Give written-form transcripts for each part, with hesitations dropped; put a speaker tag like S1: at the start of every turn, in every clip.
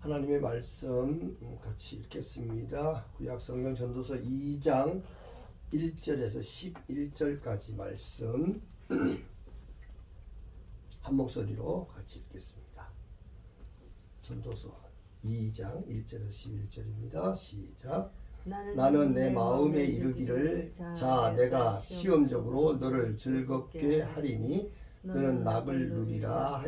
S1: 하나님의 말씀 같이 읽겠습니다. 구약 성경 전도서 2장 1절에서 11절까지 말씀 한 목소리로 같이 읽겠습니다. 전도서 2장 1절에서 11절입니다. 시작. 나는 내 마음에 이르기를 자 내가 시험적으로 너를 즐겁게 하리니 너는 낙을 누리라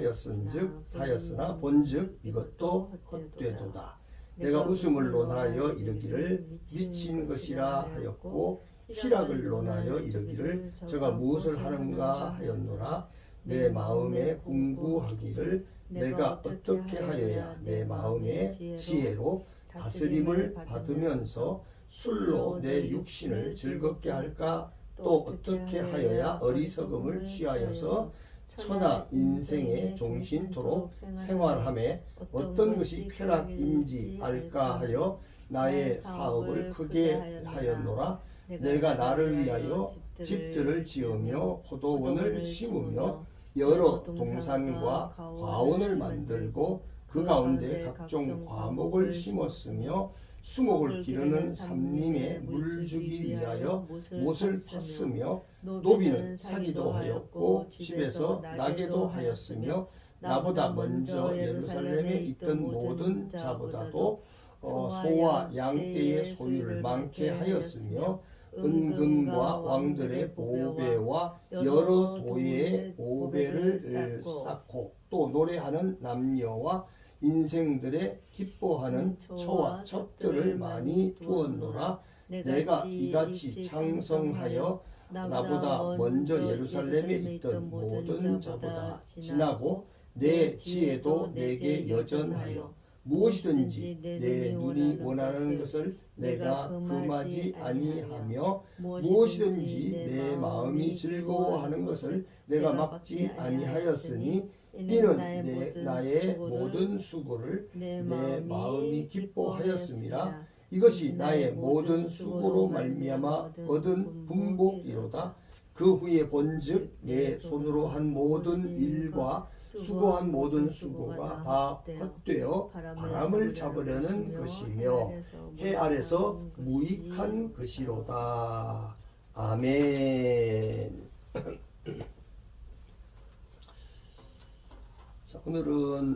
S1: 하였으나 본즉 이것도 헛되도다. 내가 웃음을 논하여 이르기를 미친 것이라 하였고 희락을 논하여 이르기를 저가 무엇을 하는가 하였노라. 내 마음에 궁구하기를 내가 어떻게 하여야 내 마음의 지혜로 다스림을 받으면서 술로 내 육신을 즐겁게 할까? 또 어떻게 하여야 어리석음을 취하여서 천하 인생의 종신토록 생활함에 어떤 것이 쾌락인지 알까 하여 나의 사업을 크게 하였노라. 내가 나를 위하여 집들을 지으며 포도원을 심으며 여러 동산과 과원을 만들고 그 가운데 각종 과목을 심었으며 수목을 기르는 삼림에 물 주기 위하여 못을 팠으며 노비는 사기도 하였고 집에서 나게도 하였으며 나보다 먼저 예루살렘에 있던 모든 자보다도 소와 양떼의 소유를 많게 하였으며 은금과 왕들의 보배와 여러 도의 보배를 쌓고 또 노래하는 남녀와 인생들의 기뻐하는 처와 첩들을 많이 두었노라. 내가 이같이 창성하여 나보다 먼저 예루살렘에 있던 모든 자보다 지나고 내 지혜도 내게 여전하여 무엇이든지 내 눈이 원하는 것을 내가 금하지 아니하며 무엇이든지 내 마음이 즐거워하는 것을 내가 막지 아니하였으니 이는 나의 모든 수고를 내 마음이 기뻐하였음이라. 이것이 나의 모든 수고로 말미암아 얻은 분복이로다. 그 후에 본즉 내 손으로 한 모든 일과 수고한 모든 수고가 다 헛되어 바람을 잡으려는 것이며 해 아래서 무익한 것이로다. 아멘. 자, 오늘은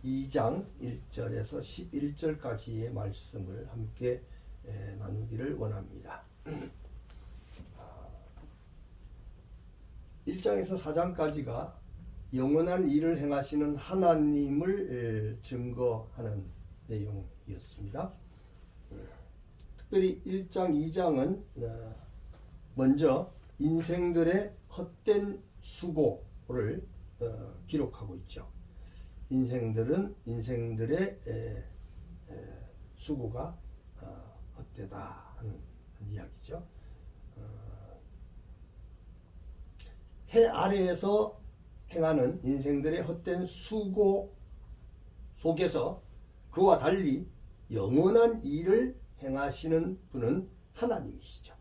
S1: 2장 1절에서 11절까지의 말씀을 함께 나누기를 원합니다. 1장에서 4장까지가 영원한 일을 행하시는 하나님을 증거하는 내용이었습니다. 특별히 1장, 2장은 먼저 인생들의 헛된 수고를 기록하고 있죠. 인생들의 수고가 헛되다 하는 이야기죠. 해 아래에서 행하는 인생들의 헛된 수고 속에서 그와 달리 영원한 일을 행하시는 분은 하나님이시죠.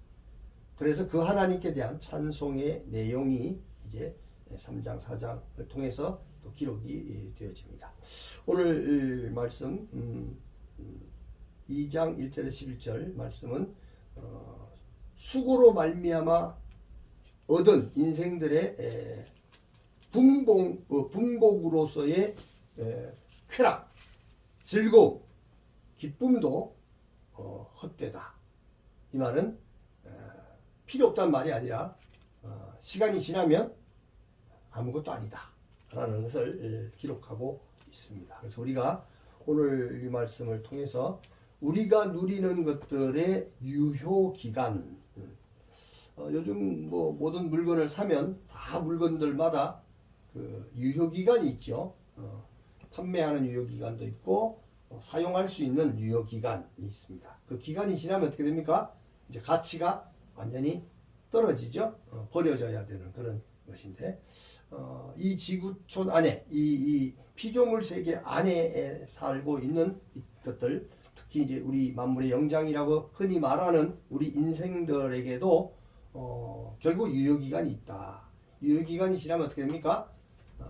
S1: 그래서 그 하나님께 대한 찬송의 내용이 이제 3장, 4장을 통해서 또 기록이 되어집니다. 오늘 말씀 2장 1절에서 11절 말씀은 수고로 말미암아 얻은 인생들의 분복으로서의 쾌락, 즐거움, 기쁨도 헛되다. 이 말은 필요 없다는 말이 아니라 시간이 지나면 아무것도 아니다 라는 것을 기록하고 있습니다. 그래서 우리가 오늘 이 말씀을 통해서 우리가 누리는 것들의 유효기간, 요즘 뭐 모든 물건을 사면 다 물건들마다 그 유효기간이 있죠. 판매하는 유효기간도 있고 사용할 수 있는 유효기간이 있습니다. 그 기간이 지나면 어떻게 됩니까? 이제 가치가 완전히 떨어지죠. 버려져야 되는 그런 것인데 이 지구촌 안에 이 피조물 세계 안에 살고 있는 것들, 특히 이제 우리 만물의 영장이라고 흔히 말하는 우리 인생들에게도 결국 유효기간이 있다. 유효기간이 지나면 어떻게 됩니까?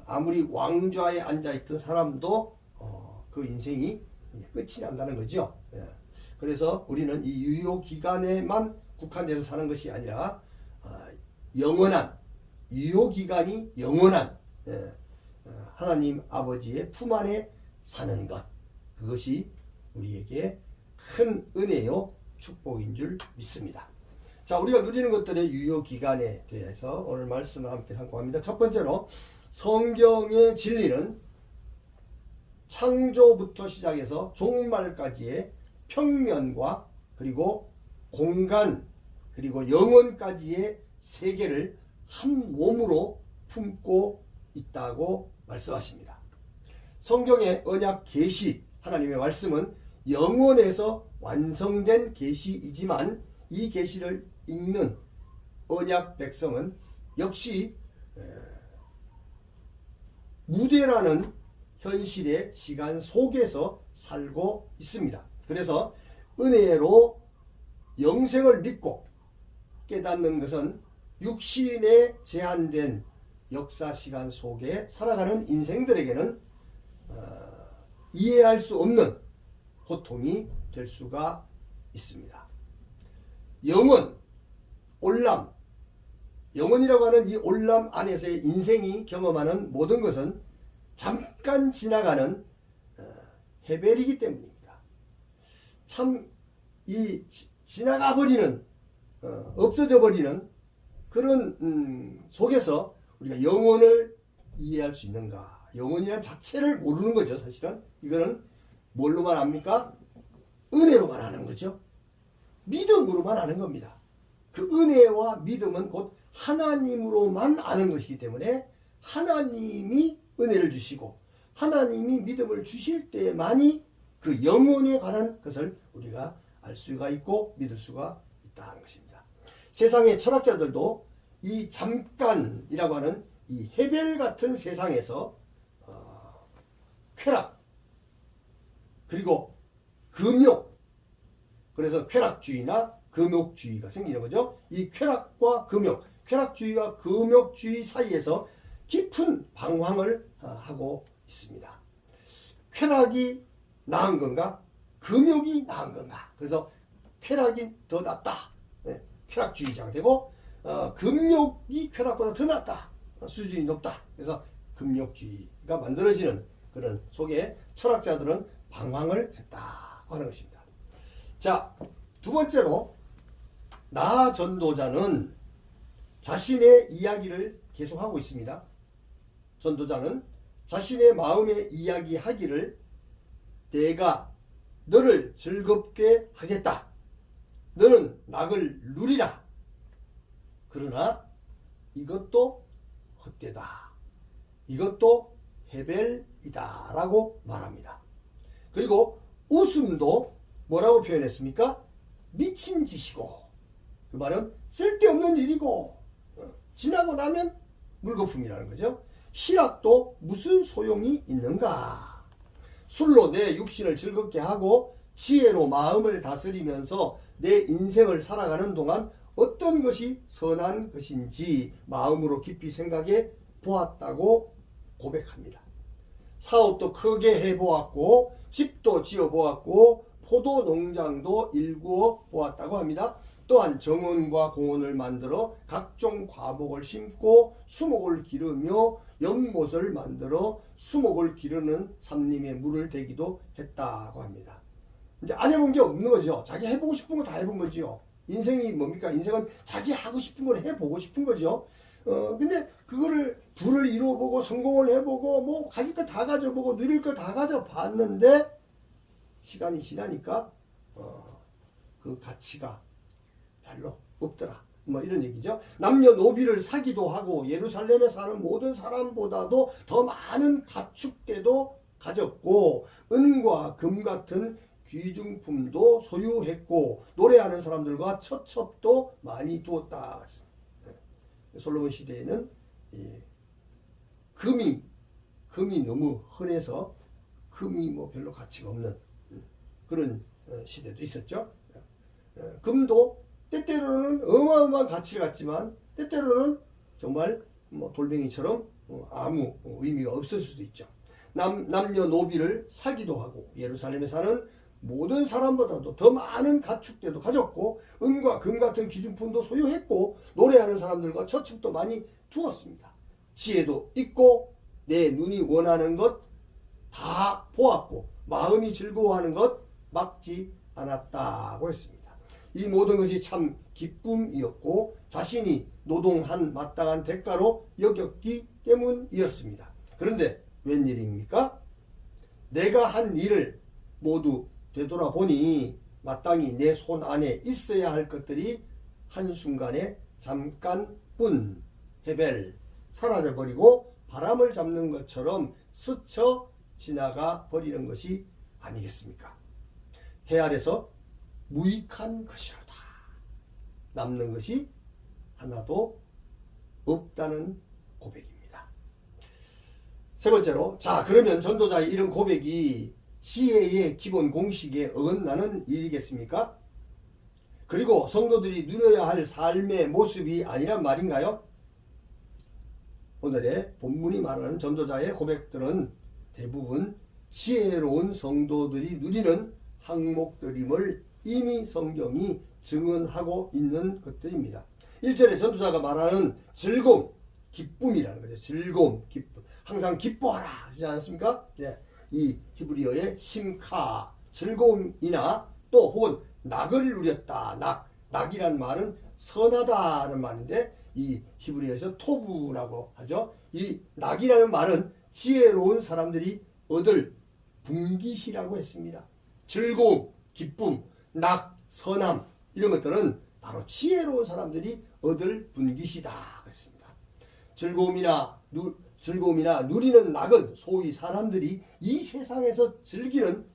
S1: 아무리 왕좌에 앉아있던 사람도 그 인생이 끝이 난다는 거죠. 예. 그래서 우리는 이 유효 기간에만 국한돼서 사는 것이 아니라 영원한 유효 기간이 영원한 하나님 아버지의 품 안에 사는 것, 그것이 우리에게 큰 은혜요 축복인 줄 믿습니다. 자, 우리가 누리는 것들의 유효 기간에 대해서 오늘 말씀을 함께 상고합니다. 첫 번째로 성경의 진리는 창조부터 시작해서 종말까지의 평면과 그리고 공간 그리고 영혼까지의 세계를 한 몸으로 품고 있다고 말씀하십니다. 성경의 언약 계시, 하나님의 말씀은 영원에서 완성된 계시이지만 이 계시를 읽는 언약 백성은 역시 무대라는 현실의 시간 속에서 살고 있습니다. 그래서 은혜로 영생을 믿고 깨닫는 것은 육신의 제한된 역사 시간 속에 살아가는 인생들에게는 이해할 수 없는 고통이 될 수가 있습니다. 영원, 올람, 영원이라고 하는 이 올람 안에서의 인생이 경험하는 모든 것은 잠깐 지나가는 헤벨이기 때문입니다. 참 이 지나가 버리는 없어져 버리는 그런 속에서 우리가 영혼을 이해할 수 있는가? 영혼이란 자체를 모르는 거죠. 사실은 이거는 뭘로만 압니까? 은혜로만 아는 거죠. 믿음으로만 아는 겁니다. 그 은혜와 믿음은 곧 하나님으로만 아는 것이기 때문에 하나님이 은혜를 주시고 하나님이 믿음을 주실 때만이 그 영혼에 관한 것을 우리가 알 수가 있고 믿을 수가 있다는 것입니다. 세상의 철학자들도 이 잠깐이라고 하는 이 헤벨 같은 세상에서 쾌락 그리고 금욕, 그래서 쾌락주의나 금욕주의가 생기는 거죠. 이 쾌락과 금욕, 쾌락주의와 금욕주의 사이에서 깊은 방황을 하고 있습니다. 쾌락이 나은 건가? 금욕이 나은 건가? 그래서 쾌락이 더 낫다. 쾌락주의자가 되고 금욕이 쾌락보다 더 낫다. 수준이 높다. 그래서 금욕주의가 만들어지는 그런 속에 철학자들은 방황을 했다고 하는 것입니다. 자, 두 번째로 나 전도자는 자신의 이야기를 계속하고 있습니다. 전도자는 자신의 마음의 이야기하기를 내가 너를 즐겁게 하겠다. 너는 낙을 누리라. 그러나 이것도 헛되다. 이것도 헤벨이다 라고 말합니다. 그리고 웃음도 뭐라고 표현했습니까? 미친 짓이고, 그 말은 쓸데없는 일이고 지나고 나면 물거품이라는 거죠. 희락도 무슨 소용이 있는가? 술로 내 육신을 즐겁게 하고 지혜로 마음을 다스리면서 내 인생을 살아가는 동안 어떤 것이 선한 것인지 마음으로 깊이 생각해 보았다고 고백합니다. 사업도 크게 해보았고 집도 지어보았고 포도 농장도 일구어 보았다고 합니다. 또한 정원과 공원을 만들어 각종 과목을 심고 수목을 기르며 연못을 만들어 수목을 기르는 삼림에 물을 대기도 했다고 합니다. 이제 안 해본 게 없는 거죠. 자기 해보고 싶은 거 다 해본 거지요. 인생이 뭡니까? 인생은 자기 하고 싶은 걸 해보고 싶은 거죠. 근데 그거를 부를 이루어보고 성공을 해보고 뭐 가질 걸 다 가져보고 누릴 걸 다 가져봤는데 시간이 지나니까 그 가치가 별로 없더라. 뭐 이런 얘기죠. 남녀노비를 사기도 하고 예루살렘에 사는 모든 사람보다도 더 많은 가축대도 가졌고 은과 금 같은 귀중품도 소유했고 노래하는 사람들과 처첩도 많이 두었다. 솔로몬 시대에는 금이 너무 흔해서 금이 뭐 별로 가치가 없는 그런 시대도 있었죠. 금도 때때로는 어마어마한 가치를 갖지만 때때로는 정말 뭐 돌멩이처럼 아무 의미가 없을 수도 있죠. 남녀노비를 사기도 하고 예루살렘에 사는 모든 사람보다도 더 많은 가축대도 가졌고 은과 금 같은 귀중품도 소유했고 노래하는 사람들과 처첩도 많이 두었습니다. 지혜도 있고 내 눈이 원하는 것 다 보았고 마음이 즐거워하는 것 막지 않았다고 했습니다. 이 모든 것이 참 기쁨이었고 자신이 노동한 마땅한 대가로 여겼기 때문이었습니다. 그런데 웬일입니까? 내가 한 일을 모두 되돌아보니 마땅히 내 손 안에 있어야 할 것들이 한순간에 잠깐뿐 헤벨 사라져버리고 바람을 잡는 것처럼 스쳐 지나가 버리는 것이 아니겠습니까? 해 아래서 무익한 것이로다. 남는 것이 하나도 없다는 고백입니다. 세 번째로, 자 그러면 전도자의 이런 고백이 지혜의 기본 공식에 어긋나는 일이겠습니까? 그리고 성도들이 누려야 할 삶의 모습이 아니란 말인가요? 오늘의 본문이 말하는 전도자의 고백들은 대부분 지혜로운 성도들이 누리는 항목들임을 이미 성경이 증언하고 있는 것들입니다. 1절에 전도자가 말하는 즐거움, 기쁨이라는 거죠. 즐거움, 기쁨. 항상 기뻐하라 하지 않습니까? 네. 이 히브리어의 심카, 즐거움이나 또 혹은 낙을 누렸다. 낙이란 말은 선하다는 말인데 이 히브리어에서 토부라고 하죠. 이 낙이라는 말은 지혜로운 사람들이 얻을 분깃이라고 했습니다. 즐거움, 기쁨, 낙, 선함 이런 것들은 바로 지혜로운 사람들이 얻을 분깃이다 그랬습니다. 즐거움이나 누리는 낙은 소위 사람들이 이 세상에서 즐기는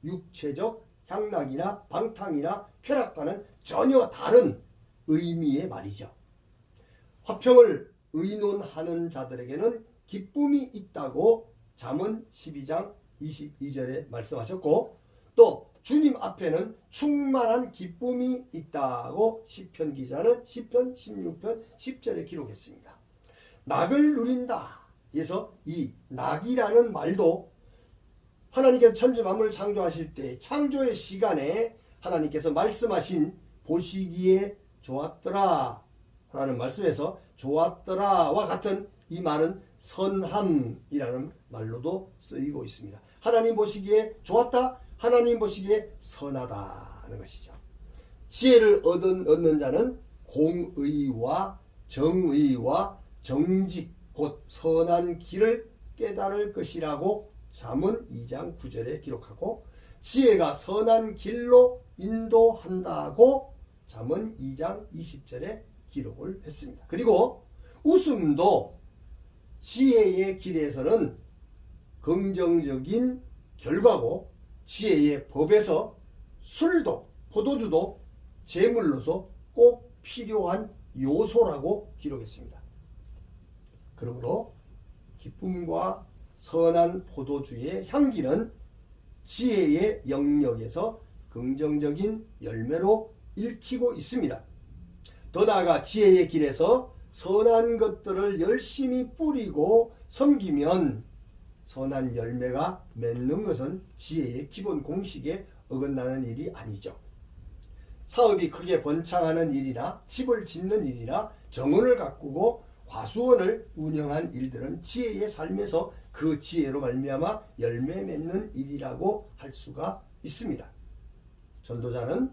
S1: 육체적 향락이나 방탕이나 쾌락과는 전혀 다른 의미의 말이죠. 화평을 의논하는 자들에게는 기쁨이 있다고 잠언 12장 22절에 말씀하셨고 또 주님 앞에는 충만한 기쁨이 있다고 시편 기자는 시편 16편 10절에 기록했습니다. 낙을 누린다. 그래서 이 낙이라는 말도 하나님께서 천지 만물을 창조하실 때 창조의 시간에 하나님께서 말씀하신 보시기에 좋았더라 라는 말씀에서 좋았더라와 같은 이 말은 선함이라는 말로도 쓰이고 있습니다. 하나님 보시기에 좋았다, 하나님 보시기에 선하다는 것이죠. 지혜를 얻는 자는 공의와 정의와 정직 곧 선한 길을 깨달을 것이라고 잠언 2장 9절에 기록하고 지혜가 선한 길로 인도한다고 잠언 2장 20절에 기록을 했습니다. 그리고 웃음도 지혜의 길에서는 긍정적인 결과고 지혜의 법에서 술도 포도주도 제물로서 꼭 필요한 요소라고 기록했습니다. 그러므로 기쁨과 선한 포도주의 향기는 지혜의 영역에서 긍정적인 열매로 읽히고 있습니다. 더 나아가 지혜의 길에서 선한 것들을 열심히 뿌리고 섬기면 선한 열매가 맺는 것은 지혜의 기본 공식에 어긋나는 일이 아니죠. 사업이 크게 번창하는 일이나 집을 짓는 일이나 정원을 가꾸고 과수원을 운영한 일들은 지혜의 삶에서 그 지혜로 말미암아 열매 맺는 일이라고 할 수가 있습니다. 전도자는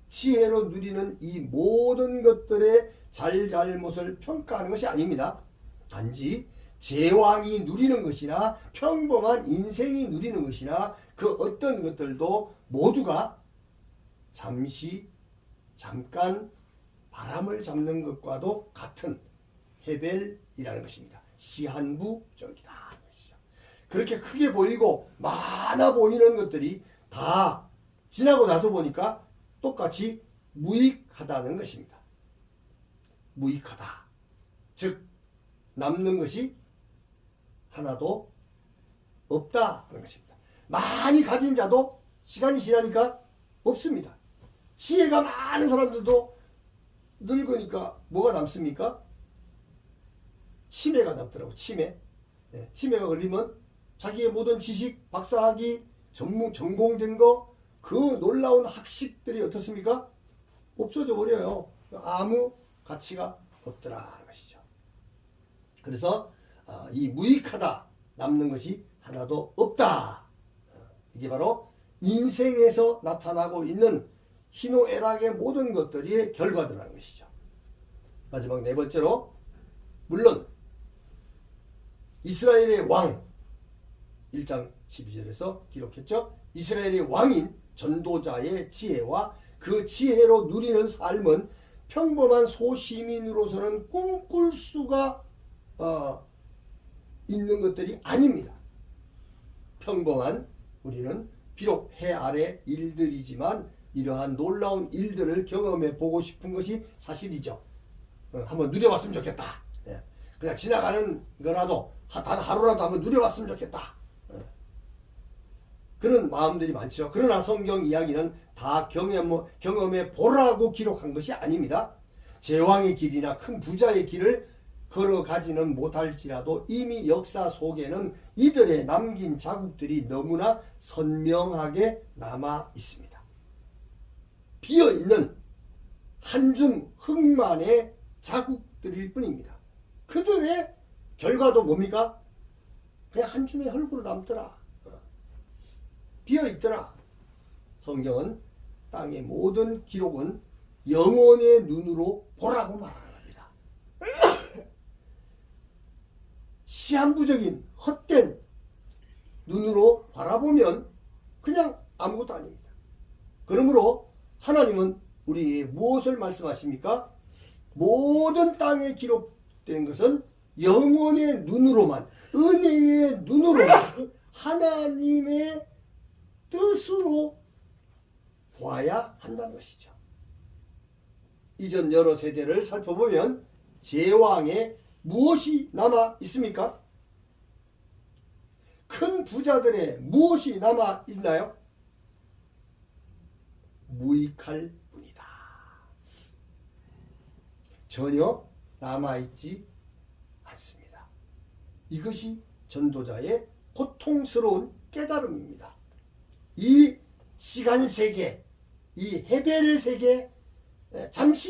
S1: 지혜로 누리는 이 모든 것들의 잘잘못을 평가하는 것이 아닙니다. 단지 제왕이 누리는 것이나 평범한 인생이 누리는 것이나 그 어떤 것들도 모두가 잠깐 바람을 잡는 것과도 같은 헤벨이라는 것입니다. 시한부적이다. 그렇게 크게 보이고 많아 보이는 것들이 다 지나고 나서 보니까 똑같이 무익하다는 것입니다. 무익하다. 즉 남는 것이 하나도 없다는 것입니다. 많이 가진 자도 시간이 지나니까 없습니다. 지혜가 많은 사람들도 늙으니까 뭐가 남습니까? 치매가 남더라고. 치매가 걸리면 자기의 모든 지식, 박사학위, 전공된 거, 그 놀라운 학식들이 어떻습니까? 없어져 버려요. 아무 가치가 없더라 것이죠. 그래서 이 무익하다, 남는 것이 하나도 없다. 이게 바로 인생에서 나타나고 있는 희노애락의 모든 것들이 결과들이라는 것이죠. 마지막 네 번째로, 물론 이스라엘의 왕 1장 12절에서 기록했죠. 이스라엘의 왕인 전도자의 지혜와 그 지혜로 누리는 삶은 평범한 소시민으로서는 꿈꿀 수가 있는 것들이 아닙니다. 평범한 우리는 비록 해 아래 일들이지만 이러한 놀라운 일들을 경험해 보고 싶은 것이 사실이죠. 한번 누려봤으면 좋겠다. 그냥 지나가는 거라도 단 하루라도 한번 누려봤으면 좋겠다. 그런 마음들이 많죠. 그러나 성경 이야기는 다 경험해 보라고 기록한 것이 아닙니다. 제왕의 길이나 큰 부자의 길을 걸어가지는 못할지라도 이미 역사 속에는 이들의 남긴 자국들이 너무나 선명하게 남아 있습니다. 비어있는 한 줌 흙만의 자국들일 뿐입니다. 그들의 결과도 뭡니까? 그냥 한 줌의 흙으로 남더라. 비어있더라. 성경은 땅의 모든 기록은 영혼의 눈으로 보라고 말하는 겁니다. 시한부적인 헛된 눈으로 바라보면 그냥 아무것도 아닙니다. 그러므로 하나님은 우리에게 무엇을 말씀하십니까? 모든 땅에 기록된 것은 영혼의 눈으로만, 은혜의 눈으로만, 하나님의 뜻으로 보아야 한다는 것이죠. 이전 여러 세대를 살펴보면 제왕에 무엇이 남아 있습니까? 큰 부자들의 무엇이 남아 있나요? 무익할 뿐이다. 전혀 남아있지 않습니다. 이것이 전도자의 고통스러운 깨달음입니다. 이 시간 세계, 이 헤벨의 세계,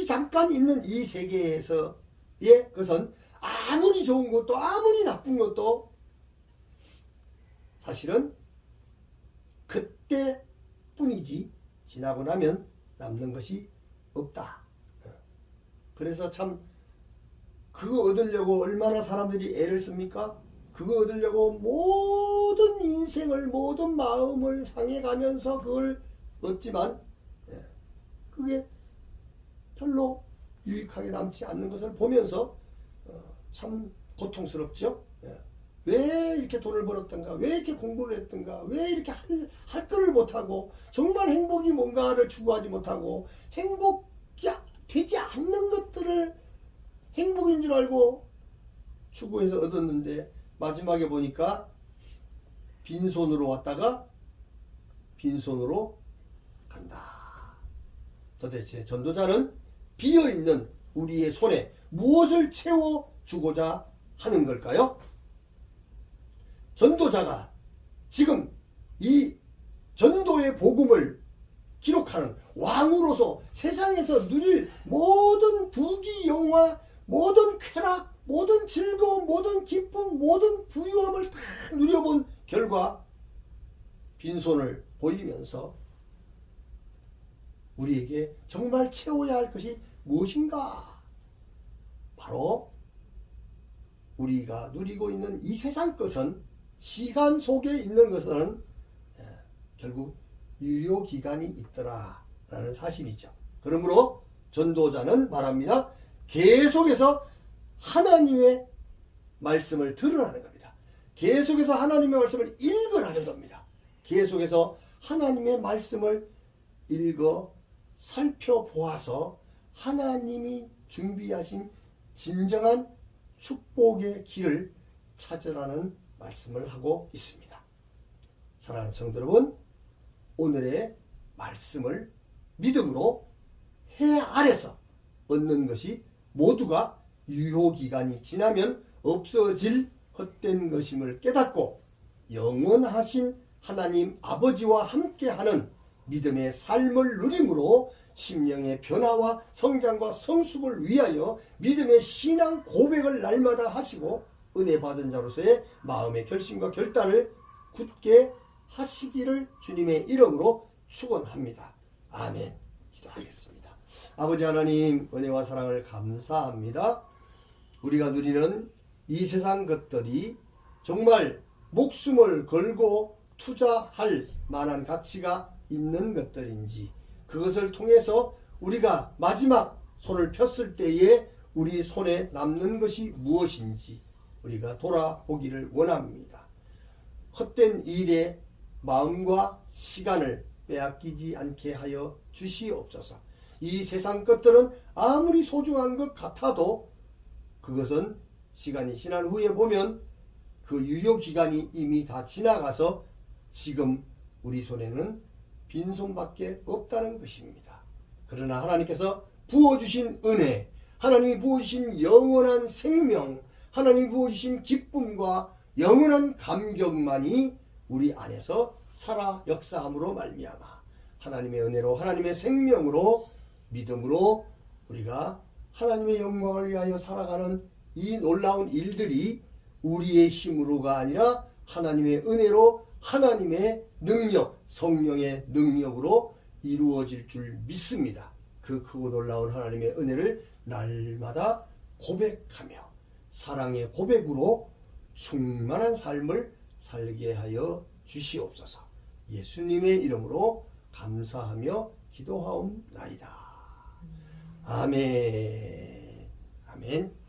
S1: 잠깐 있는 이 세계에서의 것은 아무리 좋은 것도 아무리 나쁜 것도 사실은 그때 뿐이지 지나고 나면 남는 것이 없다. 그래서 참 그거 얻으려고 얼마나 사람들이 애를 씁니까? 그거 얻으려고 모든 인생을, 모든 마음을 상해가면서 그걸 얻지만 그게 별로 유익하게 남지 않는 것을 보면서 참 고통스럽죠. 왜 이렇게 돈을 벌었던가, 왜 이렇게 공부를 했던가, 왜 이렇게 할 거를 못하고, 정말 행복이 뭔가를 추구하지 못하고, 행복이 되지 않는 것들을 행복인 줄 알고 추구해서 얻었는데 마지막에 보니까 빈손으로 왔다가 빈손으로 간다. 도대체 전도자는 비어있는 우리의 손에 무엇을 채워주고자 하는 걸까요? 전도자가 지금 이 전도의 복음을 기록하는 왕으로서 세상에서 누릴 모든 부귀 영화, 모든 쾌락, 모든 즐거움, 모든 기쁨, 모든 부유함을 다 누려본 결과 빈손을 보이면서 우리에게 정말 채워야 할 것이 무엇인가? 바로 우리가 누리고 있는 이 세상 것은, 시간 속에 있는 것은 결국 유효기간이 있더라 라는 사실이죠. 그러므로 전도자는 말합니다. 계속해서 하나님의 말씀을 들으라는 겁니다. 계속해서 하나님의 말씀을 읽으라는 겁니다. 계속해서 하나님의 말씀을 읽어 살펴보아서 하나님이 준비하신 진정한 축복의 길을 찾으라는 말씀을 하고 있습니다. 사랑하는 성도 여러분, 오늘의 말씀을 믿음으로 해 아래서 얻는 것이 모두가 유효기간이 지나면 없어질 헛된 것임을 깨닫고 영원하신 하나님 아버지와 함께하는 믿음의 삶을 누림으로 심령의 변화와 성장과 성숙을 위하여 믿음의 신앙 고백을 날마다 하시고 은혜 받은 자로서의 마음의 결심과 결단을 굳게 하시기를 주님의 이름으로 축원합니다. 아멘. 기도하겠습니다. 아버지 하나님, 은혜와 사랑을 감사합니다. 우리가 누리는 이 세상 것들이 정말 목숨을 걸고 투자할 만한 가치가 있는 것들인지, 그것을 통해서 우리가 마지막 손을 폈을 때에 우리 손에 남는 것이 무엇인지 우리가 돌아보기를 원합니다. 헛된 일에 마음과 시간을 빼앗기지 않게 하여 주시옵소서. 이 세상 것들은 아무리 소중한 것 같아도 그것은 시간이 지난 후에 보면 그 유효기간이 이미 다 지나가서 지금 우리 손에는 빈손밖에 없다는 것입니다. 그러나 하나님께서 부어주신 은혜, 하나님이 부어주신 영원한 생명, 하나님이 부어주신 기쁨과 영원한 감격만이 우리 안에서 살아 역사함으로 말미암아 하나님의 은혜로, 하나님의 생명으로, 믿음으로 우리가 하나님의 영광을 위하여 살아가는 이 놀라운 일들이 우리의 힘으로가 아니라 하나님의 은혜로, 하나님의 능력, 성령의 능력으로 이루어질 줄 믿습니다. 그 크고 놀라운 하나님의 은혜를 날마다 고백하며 사랑의 고백으로 충만한 삶을 살게 하여 주시옵소서. 예수님의 이름으로 감사하며 기도하옵나이다. 아멘. 아멘.